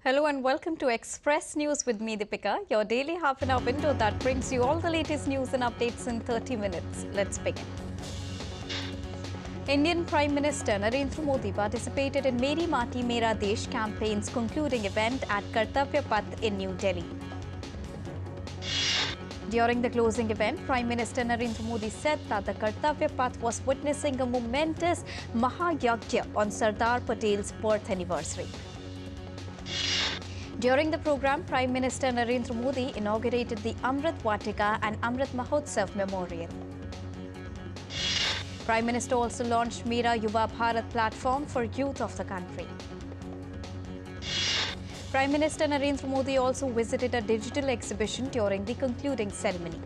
Hello and welcome to Express News with me, Deepika, your daily half-an-hour window that brings you all the latest news and updates in 30 minutes. Let's begin. Indian Prime Minister Narendra Modi participated in Meri Mati Mera Desh campaign's concluding event at Kartavya Path in New Delhi. During the closing event, Prime Minister Narendra Modi said that the Kartavya Path was witnessing a momentous Mahayagya on Sardar Patel's birth anniversary. During the program, Prime Minister Narendra Modi inaugurated the Amrit Vatika and Amrit Mahotsav Memorial. Prime Minister also launched Mera Yuva Bharat platform for youth of the country. Prime Minister Narendra Modi also visited a digital exhibition during the concluding ceremony.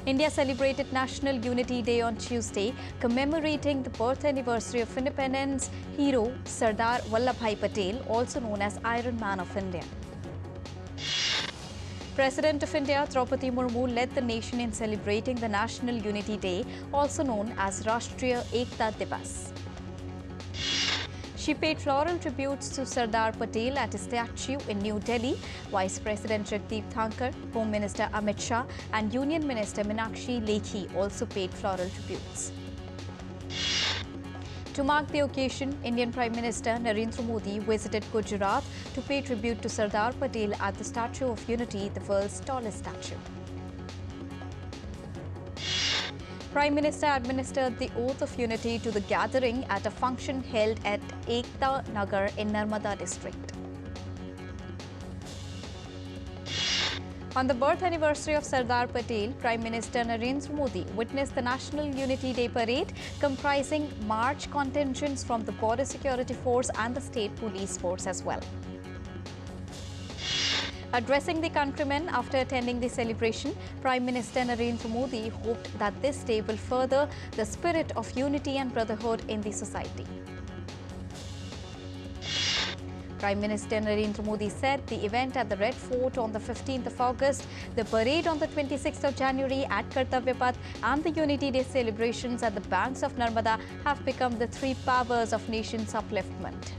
India celebrated National Unity Day on Tuesday, commemorating the birth anniversary of independence hero Sardar Vallabhbhai Patel, also known as Iron Man of India. President of India Draupadi Murmu led the nation in celebrating the National Unity Day, also known as Rashtriya Ekta Divas. She paid floral tributes to Sardar Patel at his statue in New Delhi. Vice President Jagdeep Dhankar, Home Minister Amit Shah and Union Minister Meenakshi Lekhi also paid floral tributes. To mark the occasion, Indian Prime Minister Narendra Modi visited Gujarat to pay tribute to Sardar Patel at the Statue of Unity, the world's tallest statue. Prime Minister administered the Oath of Unity to the gathering at a function held at Ekta Nagar in Narmada district. On the birth anniversary of Sardar Patel, Prime Minister Narendra Modi witnessed the National Unity Day parade comprising march contingents from the Border Security Force and the State Police Force as well. Addressing the countrymen after attending the celebration, Prime Minister Narendra Modi hoped that this day will further the spirit of unity and brotherhood in the society. Prime Minister Narendra Modi said the event at the Red Fort on the 15th of August, the parade on the 26th of January at Kartavya Path and the Unity Day celebrations at the banks of Narmada have become the three powers of nation's upliftment.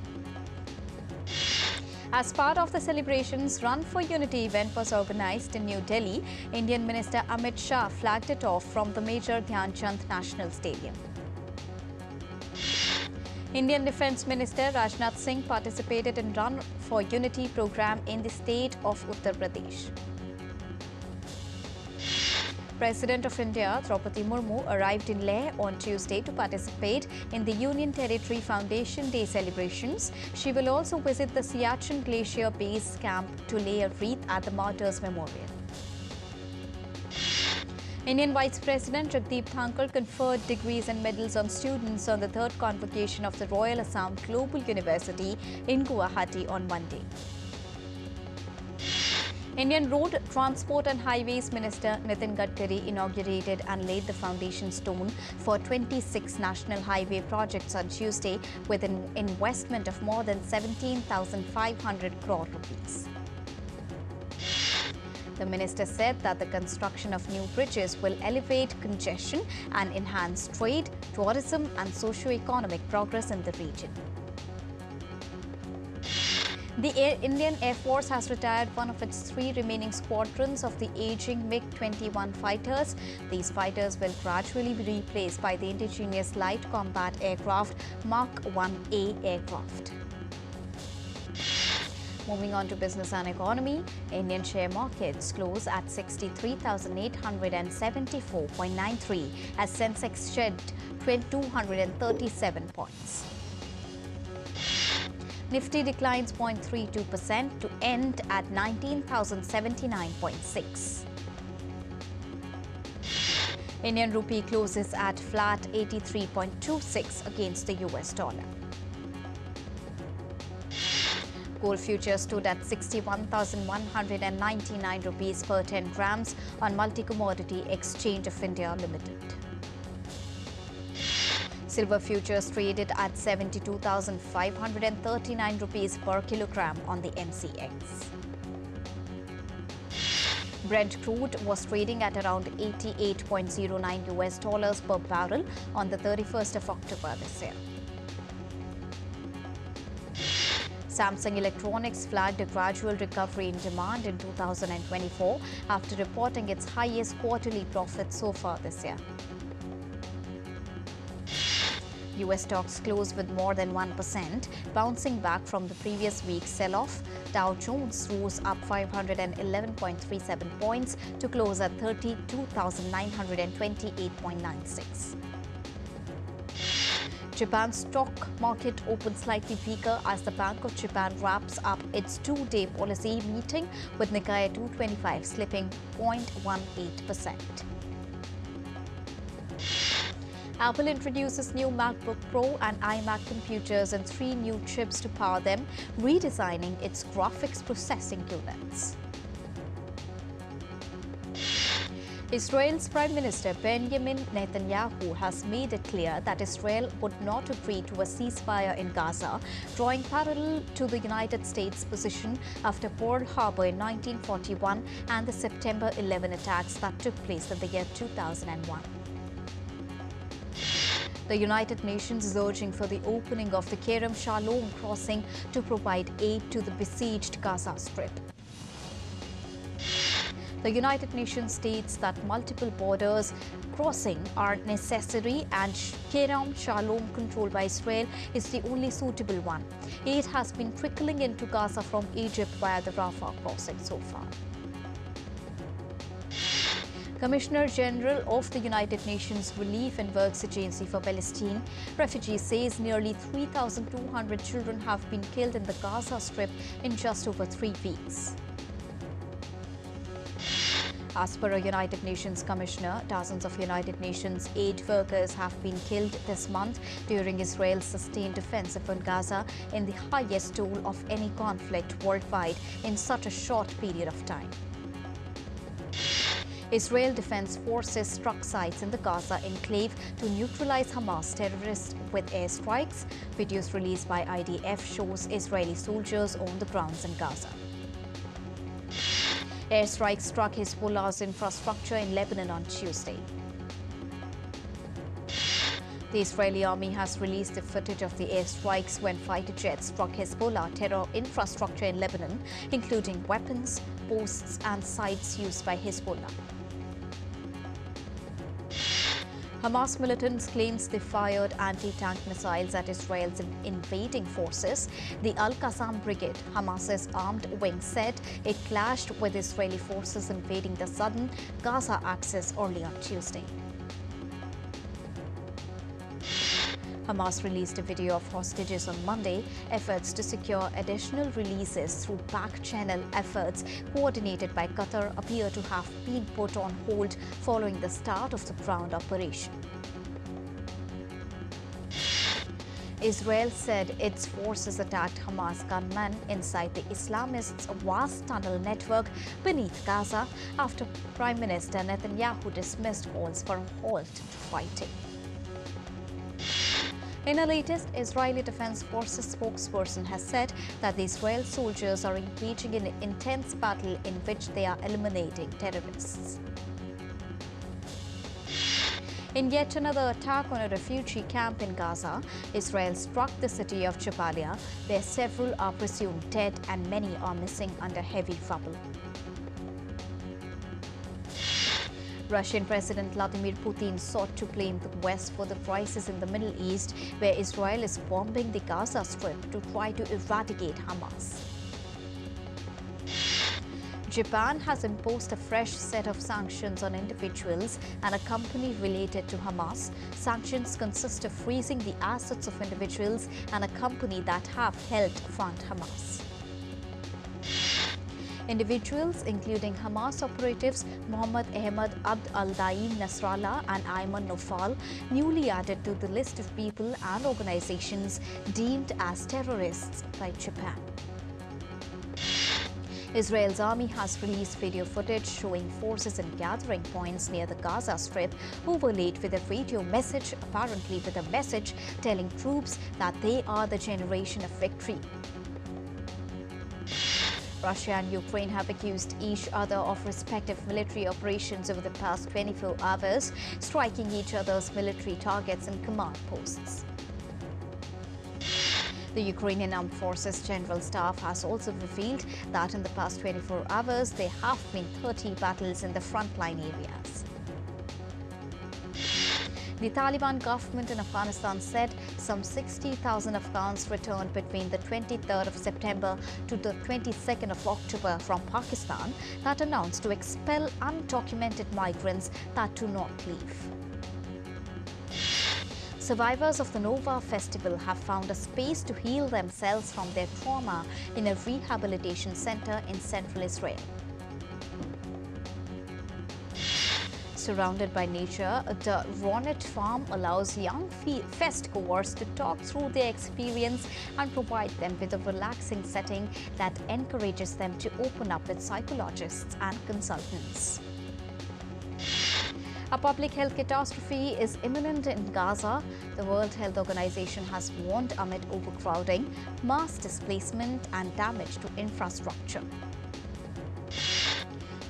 As part of the celebrations, Run for Unity event was organized in New Delhi. Indian Minister Amit Shah flagged it off from the Major Dhyan Chand National Stadium. Indian Defence Minister Rajnath Singh participated in Run for Unity program in the state of Uttar Pradesh. President of India Draupadi Murmu arrived in Leh on Tuesday to participate in the Union Territory Foundation Day celebrations. She will also visit the Siachen Glacier Base Camp to lay a wreath at the Martyrs Memorial. Indian Vice President Jagdeep Dhankar conferred degrees and medals on students on the third convocation of the Royal Assam Global University in Guwahati on Monday. Indian Road Transport and Highways Minister Nitin Gadkari inaugurated and laid the foundation stone for 26 national highway projects on Tuesday with an investment of more than 17,500 crore rupees. The minister said that the construction of new bridges will elevate congestion and enhance trade, tourism and socio-economic progress in the region. The Indian Air Force has retired one of its three remaining squadrons of the aging MiG-21 fighters. These fighters will gradually be replaced by the indigenous light combat aircraft Mark 1A aircraft. Moving on to business and economy, Indian share markets close at 63,874.93 as Sensex shed 237 points. Nifty declines 0.32% to end at 19,079.6. Indian rupee closes at flat 83.26 against the US dollar. Gold futures stood at 61,199 rupees per 10 grams on Multi-Commodity Exchange of India Limited. Silver futures traded at 72,539 rupees per kilogram on the MCX. Brent crude was trading at around $88.09 US per barrel on the 31st of October this year. Samsung Electronics flagged a gradual recovery in demand in 2024 after reporting its highest quarterly profit so far this year. US stocks closed with more than 1%, bouncing back from the previous week's sell-off. Dow Jones rose up 511.37 points to close at 32,928.96. Japan's stock market opened slightly weaker as the Bank of Japan wraps up its two-day policy meeting, with Nikkei 225 slipping 0.18%. Apple introduces new MacBook Pro and iMac computers and 3 new chips to power them, redesigning its graphics processing units. Israel's Prime Minister Benjamin Netanyahu has made it clear that Israel would not agree to a ceasefire in Gaza, drawing parallel to the United States' position after Pearl Harbor in 1941 and the September 11 attacks that took place in the year 2001. The United Nations is urging for the opening of the Kerem Shalom crossing to provide aid to the besieged Gaza Strip. The United Nations states that multiple borders crossing are necessary and Kerem Shalom, controlled by Israel, is the only suitable one. Aid has been trickling into Gaza from Egypt via the Rafah crossing so far. Commissioner General of the United Nations Relief and Works Agency for Palestine Refugees says nearly 3,200 children have been killed in the Gaza Strip in just over 3 weeks. As per a United Nations commissioner, dozens of United Nations aid workers have been killed this month during Israel's sustained offensive on Gaza, in the highest toll of any conflict worldwide in such a short period of time. Israel Defense Forces struck sites in the Gaza enclave to neutralize Hamas terrorists with airstrikes. Videos released by IDF shows Israeli soldiers on the grounds in Gaza. Airstrikes struck Hezbollah's infrastructure in Lebanon on Tuesday. The Israeli army has released the footage of the airstrikes when fighter jets struck Hezbollah terror infrastructure in Lebanon, including weapons, posts and sites used by Hezbollah. Hamas militants claims they fired anti-tank missiles at Israel's invading forces. The Al-Qassam Brigade, Hamas's armed wing, said it clashed with Israeli forces invading the southern Gaza axis early on Tuesday. Hamas released a video of hostages on Monday. Efforts to secure additional releases through back-channel efforts coordinated by Qatar appear to have been put on hold following the start of the ground operation. Israel said its forces attacked Hamas gunmen inside the Islamists' vast tunnel network beneath Gaza after Prime Minister Netanyahu dismissed calls for a halt to fighting. In a latest, Israeli Defense Forces spokesperson has said that the Israeli soldiers are engaging in an intense battle in which they are eliminating terrorists. In yet another attack on a refugee camp in Gaza, Israel struck the city of Jabalia, where several are presumed dead and many are missing under heavy rubble. Russian President Vladimir Putin sought to blame the West for the crisis in the Middle East, where Israel is bombing the Gaza Strip to try to eradicate Hamas. Japan has imposed a fresh set of sanctions on individuals and a company related to Hamas. Sanctions consist of freezing the assets of individuals and a company that have helped fund Hamas. Individuals, including Hamas operatives Mohammed Ahmed Abd al-Daim Nasrallah and Ayman Nofal, newly added to the list of people and organizations deemed as terrorists by Japan. Israel's army has released video footage showing forces in gathering points near the Gaza Strip, overlaid with a radio message, apparently with a message telling troops that they are the generation of victory. Russia and Ukraine have accused each other of respective military operations over the past 24 hours, striking each other's military targets and command posts. The Ukrainian Armed Forces General Staff has also revealed that in the past 24 hours, there have been 30 battles in the frontline areas. The Taliban government in Afghanistan said some 60,000 Afghans returned between the 23rd of September to the 22nd of October from Pakistan that announced to expel undocumented migrants that do not leave. Survivors of the Nova festival have found a space to heal themselves from their trauma in a rehabilitation center in central Israel. Surrounded by nature, the Ronnet Farm allows young festgoers to talk through their experience and provide them with a relaxing setting that encourages them to open up with psychologists and consultants. A public health catastrophe is imminent in Gaza. The World Health Organization has warned amid overcrowding, mass displacement and damage to infrastructure.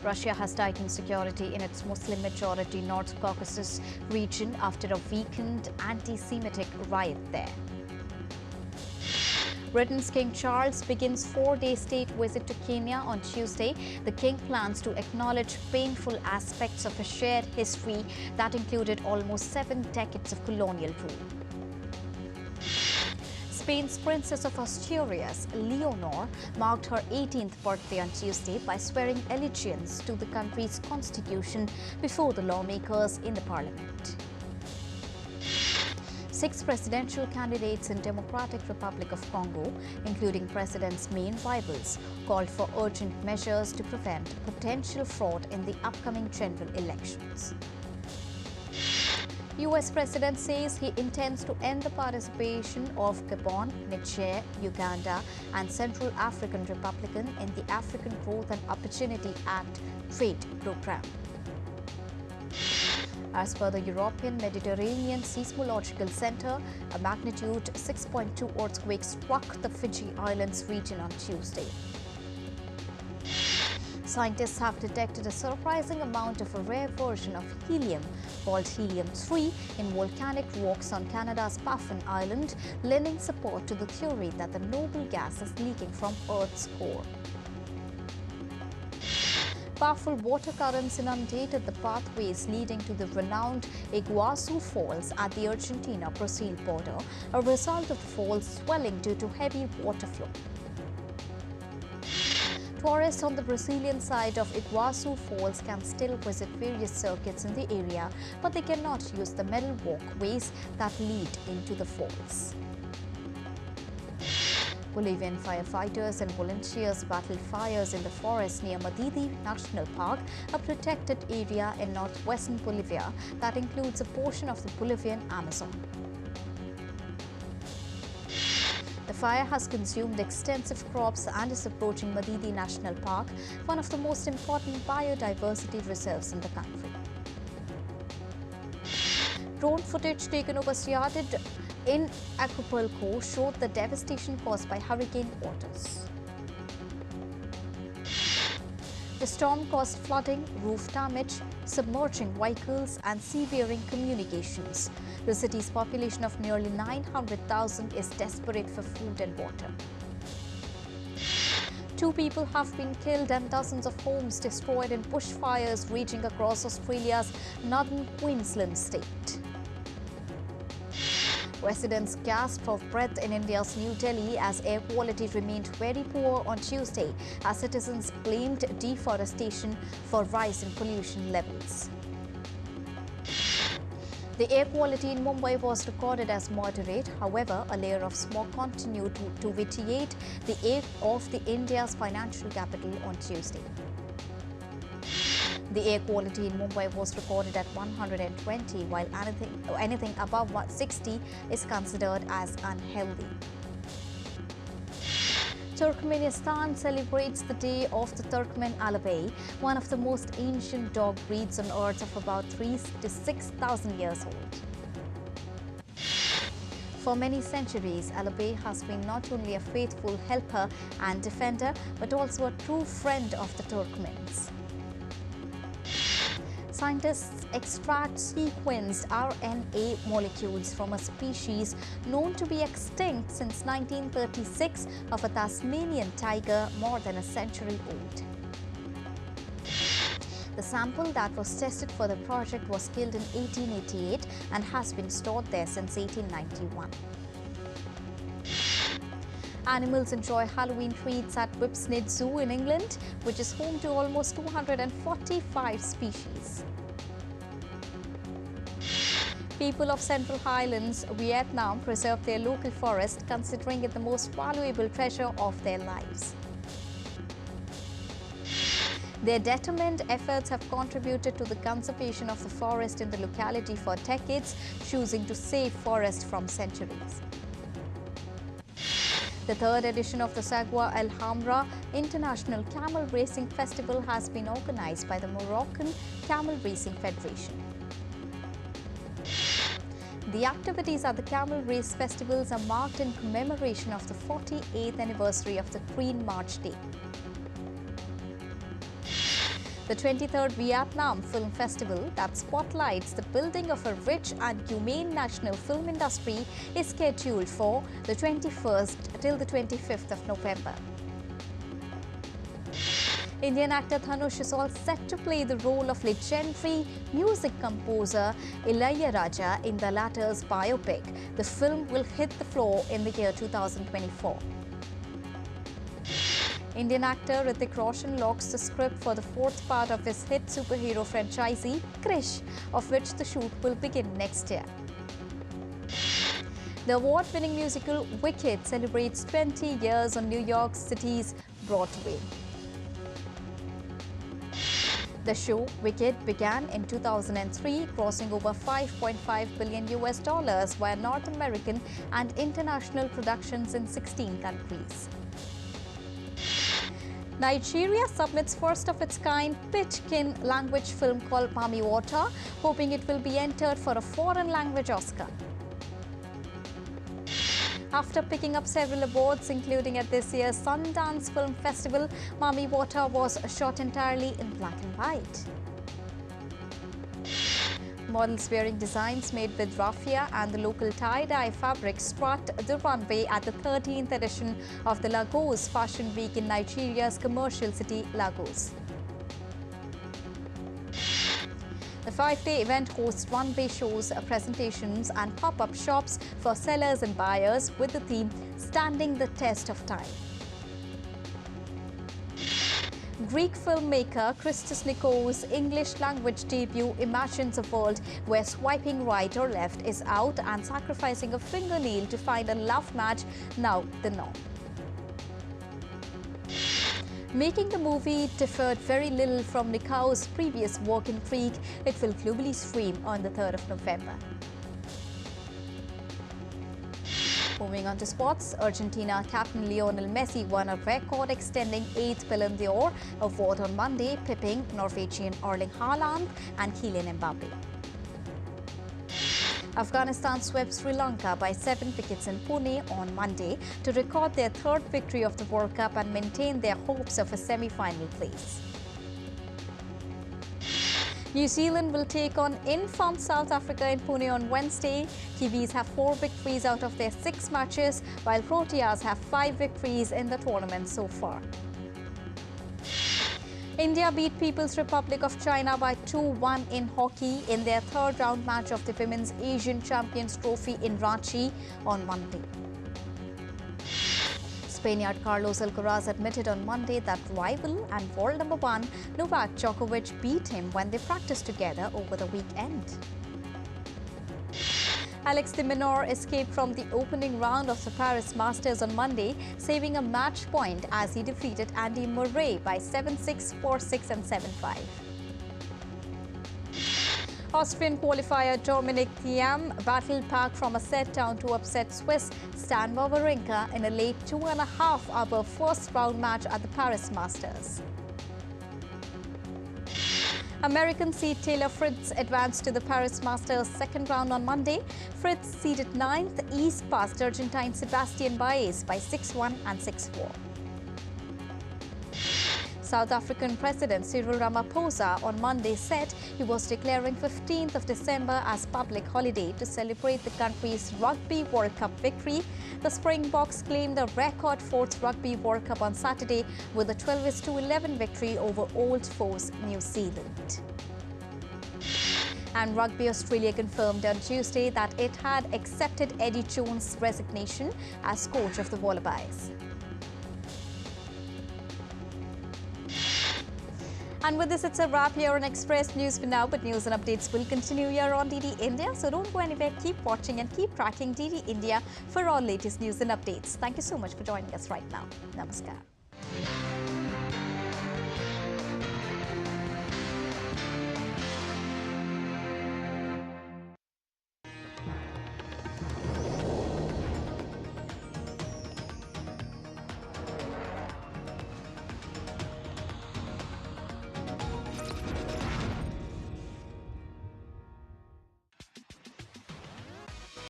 Russia has tightened security in its Muslim-majority North Caucasus region after a weakened anti-Semitic riot there. Britain's King Charles begins four-day state visit to Kenya on Tuesday. The king plans to acknowledge painful aspects of a shared history that included almost 7 decades of colonial rule. Spain's Princess of Asturias, Leonor, marked her 18th birthday on Tuesday by swearing allegiance to the country's constitution before the lawmakers in the parliament. 6 presidential candidates in Democratic Republic of Congo, including President's main rivals, called for urgent measures to prevent potential fraud in the upcoming general elections. US President says he intends to end the participation of Gabon, Niger, Uganda and Central African Republic in the African Growth and Opportunity Act trade program. As per the European Mediterranean Seismological Center, a magnitude 6.2 earthquake struck the Fiji Islands region on Tuesday. Scientists have detected a surprising amount of a rare version of helium called helium-3 in volcanic rocks on Canada's Baffin Island, lending support to the theory that the noble gas is leaking from Earth's core. Powerful water currents inundated the pathways leading to the renowned Iguazu Falls at the Argentina-Brazil border, a result of the falls swelling due to heavy water flow. Tourists on the Brazilian side of Iguazu Falls can still visit various circuits in the area, but they cannot use the metal walkways that lead into the falls. Bolivian firefighters and volunteers battled fires in the forest near Madidi National Park, a protected area in northwestern Bolivia that includes a portion of the Bolivian Amazon. The fire has consumed extensive crops and is approaching Madidi National Park, one of the most important biodiversity reserves in the country. Drone footage taken over Ciudad in Acapulco showed the devastation caused by Hurricane Otis. The storm caused flooding, roof damage, submerging vehicles and severing communications. The city's population of nearly 900,000 is desperate for food and water. 2 people have been killed and dozens of homes destroyed in bushfires raging across Australia's northern Queensland state. Residents gasped for breath in India's New Delhi as air quality remained very poor on Tuesday as citizens blamed deforestation for rise in pollution levels. The air quality in Mumbai was recorded as moderate. However, a layer of smog continued to vitiate the air of the India's financial capital on Tuesday. The air quality in Mumbai was recorded at 120, while anything above 60 is considered as unhealthy. Turkmenistan celebrates the Day of the Turkmen Alabay, one of the most ancient dog breeds on earth of about 3,000 to 6,000 years old. For many centuries, Alabay has been not only a faithful helper and defender, but also a true friend of the Turkmens. Scientists extract sequenced RNA molecules from a species known to be extinct since 1936 of a Tasmanian tiger more than a century old. The sample that was tested for the project was killed in 1888 and has been stored there since 1891. Animals enjoy Halloween treats at Whipsnade Zoo in England, which is home to almost 245 species. People of Central Highlands, Vietnam preserve their local forest, considering it the most valuable treasure of their lives. Their determined efforts have contributed to the conservation of the forest in the locality for decades, choosing to save forest from centuries. The third edition of the Sagwa El Hamra International Camel Racing Festival has been organized by the Moroccan Camel Racing Federation. The activities at the Camel Race Festivals are marked in commemoration of the 48th anniversary of the Green March Day. The 23rd Vietnam Film Festival, that spotlights the building of a rich and humane national film industry, is scheduled for the 21st till the 25th of November. Indian actor Dhanush is all set to play the role of legendary music composer Ilayaraja in the latter's biopic. The film will hit the floor in the year 2024. Indian actor Hrithik Roshan locks the script for the fourth part of his hit superhero franchise, Krish, of which the shoot will begin next year. The award-winning musical Wicked celebrates 20 years on New York City's Broadway. The show, Wicked, began in 2003, crossing over $5.5 billion via North American and international productions in 16 countries. Nigeria submits first of its kind Pidgin language film called Mami Water, hoping it will be entered for a foreign language Oscar. After picking up several awards, including at this year's Sundance Film Festival, Mami Water was shot entirely in black and white. Models wearing designs made with raffia and the local tie-dye fabric strut the runway at the 13th edition of the Lagos Fashion Week in Nigeria's commercial city, Lagos. The 5-day event hosts runway shows, presentations and pop-up shops for sellers and buyers with the theme Standing the Test of Time. Greek filmmaker Christos Nikos' English language debut imagines a world where swiping right or left is out and sacrificing a fingernail to find a love match now the norm. Making the movie differed very little from Nikos' previous work in Greek. It will globally stream on the 3rd of November. Moving on to sports, Argentina captain Lionel Messi won a record-extending 8th Ballon d'Or award on Monday, pipping Norwegian Erling Haaland and Kylian Mbappe. Afghanistan swept Sri Lanka by 7 wickets in Pune on Monday to record their third victory of the World Cup and maintain their hopes of a semi-final place. New Zealand will take on in-form South Africa in Pune on Wednesday. Kiwis have 4 victories out of their 6 matches, while Proteas have 5 victories in the tournament so far. India beat People's Republic of China by 2-1 in hockey in their third round match of the Women's Asian Champions Trophy in Ranchi on Monday. Spaniard Carlos Alcaraz admitted on Monday that rival and world number 1 Novak Djokovic beat him when they practiced together over the weekend. Alex de Minaur escaped from the opening round of the Paris Masters on Monday, saving a match point as he defeated Andy Murray by 7-6, 4-6 and 7-5. Austrian qualifier Dominic Thiem battled back from a set down to upset Swiss Stan Wawrinka in a late 2.5-hour first-round match at the Paris Masters. American seed Taylor Fritz advanced to the Paris Masters second round on Monday. Fritz seeded 9th East past Argentine Sebastian Baez by 6-1 and 6-4. South African President Cyril Ramaphosa on Monday said he was declaring 15th of December as public holiday to celebrate the country's Rugby World Cup victory. The Springboks claimed a record fourth Rugby World Cup on Saturday with a 12-11 victory over old foes New Zealand. And Rugby Australia confirmed on Tuesday that it had accepted Eddie Jones' resignation as coach of the Wallabies. And with this, it's a wrap here on Express News for now, but news and updates will continue here on DD India. So don't go anywhere, keep watching and keep tracking DD India for all latest news and updates. Thank you so much for joining us right now. Namaskar.